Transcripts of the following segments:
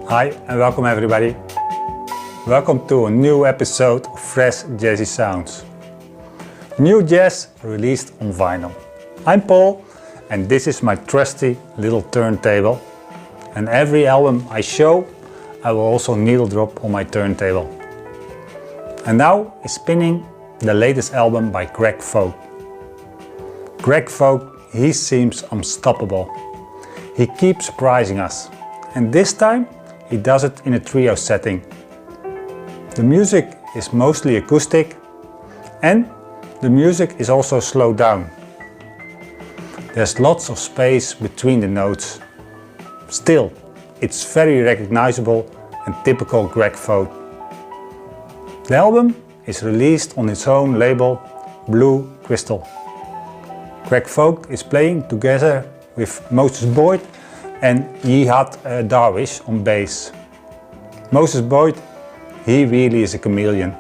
Hi and welcome everybody. Welcome to a new episode of Fresh Jazzy Sounds. New jazz released on vinyl. I'm Paul and this is my trusty little turntable. And every album I show, I will also needle drop on my turntable. And now is spinning the latest album by Greg Folk. Greg Folk, he seems unstoppable. He keeps surprising us. And this time he does it in a trio setting. The music is mostly acoustic and the music is also slowed down. There's lots of space between the notes. Still, it's very recognizable and typical Greg Folk. The album is released on its own label, Blue Crystal. Greg Folk is playing together with Moses Boyd and Jihad Darwish on bass. Moses Boyd, he really is a chameleon.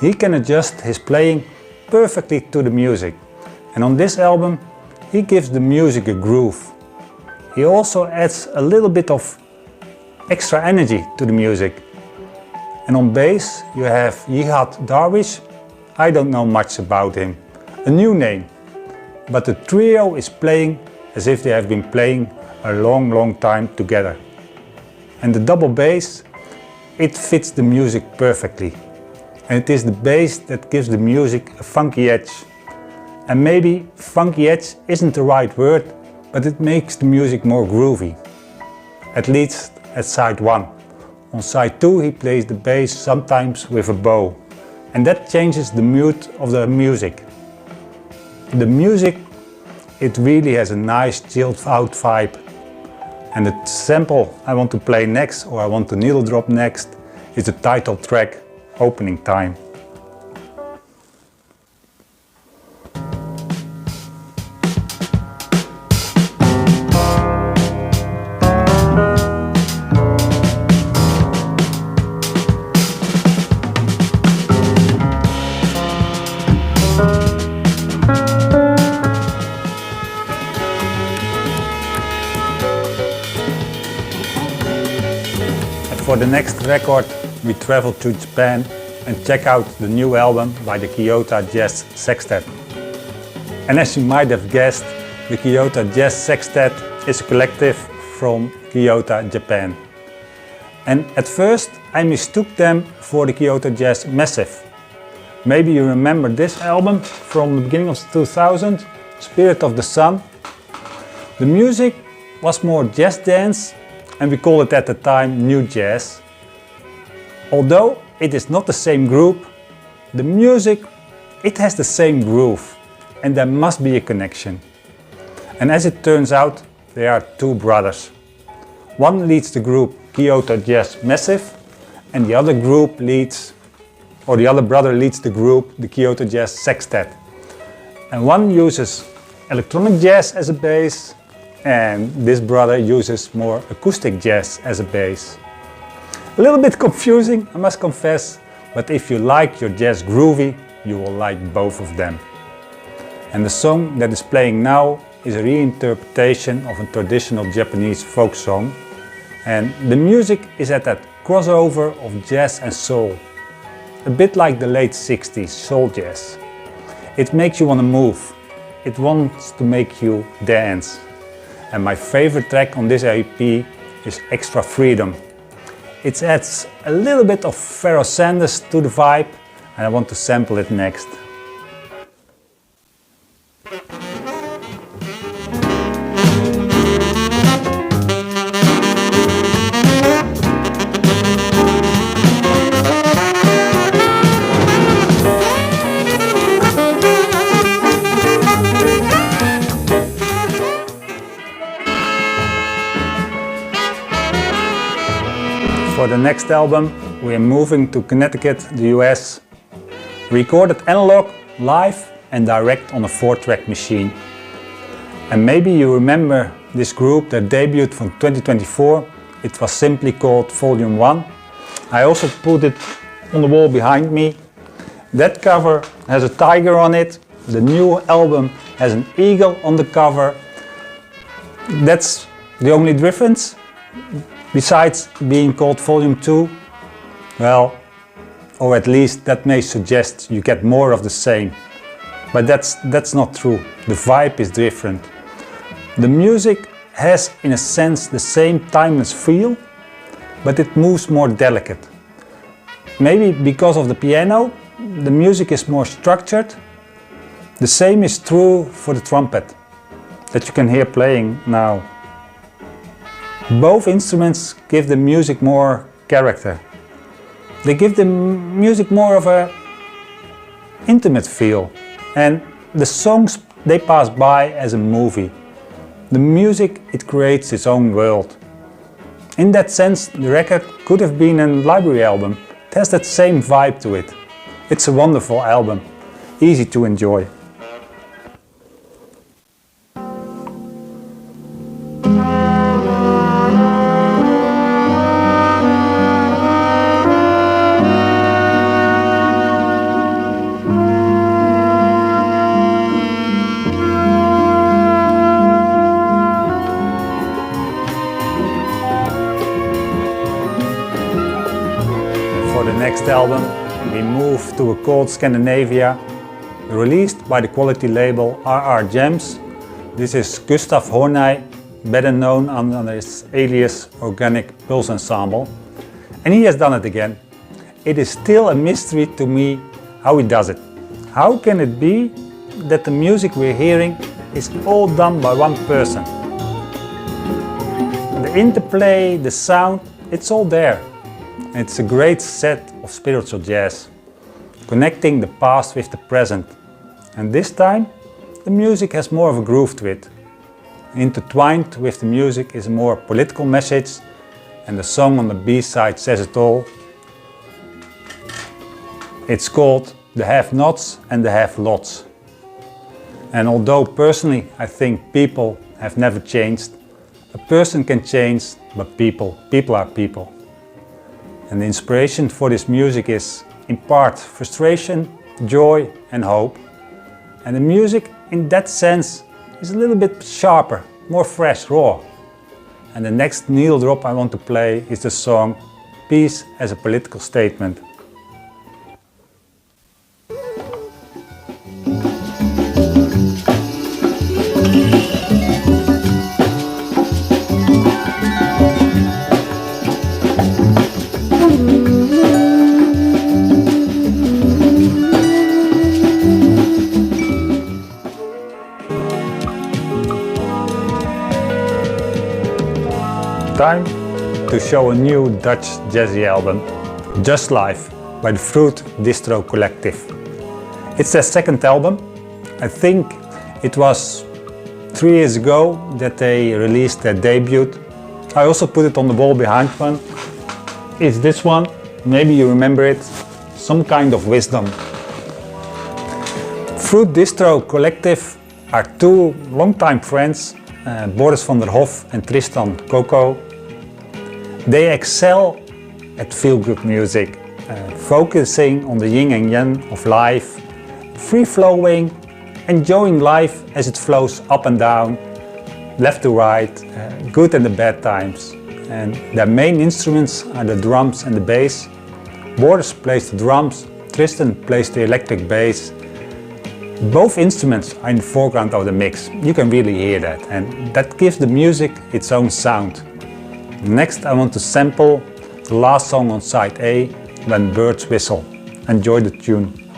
He can adjust his playing perfectly to the music. And on this album, he gives the music a groove. He also adds a little bit of extra energy to the music. And on bass, you have Jihad Darwish. I don't know much about him. A new name. But the trio is playing as if they have been playing a long time together. And the double bass, it fits the music perfectly. And it is the bass that gives the music a funky edge. And maybe funky edge isn't the right word, but it makes the music more groovy. At least at side 1. On side 2 he plays the bass sometimes with a bow. And that changes the mood of the music. The music, it really has a nice chilled out vibe. And the sample I want to play next, or I want to needle drop next, is the title track, Opening Time. For the next record, we travel to Japan and check out the new album by the Kyoto Jazz Sextet. And as you might have guessed, the Kyoto Jazz Sextet is a collective from Kyoto, Japan. And at first I mistook them for the Kyoto Jazz Massive. Maybe you remember this album from the beginning of 2000, Spirit of the Sun. The music was more jazz dance, and we called it at the time new jazz. Although it is not the same group, the music, it has the same groove, and there must be a connection. And as it turns out, there are two brothers. One leads the group Kyoto Jazz Massive, and the other brother leads the group, the Kyoto Jazz Sextet. And one uses electronic jazz as a bass, and this brother uses more acoustic jazz as a bass. A little bit confusing, I must confess, but if you like your jazz groovy, you will like both of them. And the song that is playing now is a reinterpretation of a traditional Japanese folk song, and the music is at that crossover of jazz and soul, a bit like the late 60s soul jazz. It makes you want to move, it wants to make you dance. And my favorite track on this EP is Extra Freedom. It adds a little bit of Pharoah Sanders to the vibe, and I want to sample it next. For the next album, we are moving to Connecticut, the US. Recorded analog, live and direct on a 4-track machine. And maybe you remember this group that debuted from 2024. It was simply called Volume 1. I also put it on the wall behind me. That cover has a tiger on it. The new album has an eagle on the cover. That's the only difference. Besides being called Volume 2, well, or at least that may suggest you get more of the same. But that's not true. The vibe is different. The music has, in a sense, the same timeless feel, but it moves more delicate. Maybe because of the piano, the music is more structured. The same is true for the trumpet that you can hear playing now. Both instruments give the music more character. They give the music more of an intimate feel, and the songs, they pass by as a movie. The music, it creates its own world. In that sense, the record could have been a library album. It has that same vibe to it. It's a wonderful album, easy to enjoy. For the next album, we move to a cold Scandinavia, released by the quality label RR Gems. This is Gustav Horney, better known under his alias Organic Pulse Ensemble. And he has done it again. It is still a mystery to me how he does it. How can it be that the music we're hearing is all done by one person? The interplay, the sound, it's all there. It's a great set of spiritual jazz, connecting the past with the present. And this time, the music has more of a groove to it. Intertwined with the music is a more political message, and the song on the B-side says it all. It's called The Have-Nots and the Have-Lots. And although personally I think people have never changed, a person can change, but people are people. And the inspiration for this music is, in part, frustration, joy and hope. And the music, in that sense, is a little bit sharper, more fresh, raw. And the next needle drop I want to play is the song Peace as a Political Statement. Time to show a new Dutch jazzy album, Just Life, by the Fruit Distro Collective. It's their second album. I think it was 3 years ago that they released their debut. I also put it on the wall behind one. It's this one, maybe you remember it, Some Kind of Wisdom. Fruit Distro Collective are two longtime friends, Boris van der Hof and Tristan Coco. They excel at feel-good music, focusing on the yin and yang of life, free-flowing, enjoying life as it flows up and down, left to right, good and the bad times. And their main instruments are the drums and the bass. Boris plays the drums, Tristan plays the electric bass. Both instruments are in the foreground of the mix. You can really hear that, and that gives the music its own sound. Next, I want to sample the last song on side A, When Birds Whistle. Enjoy the tune.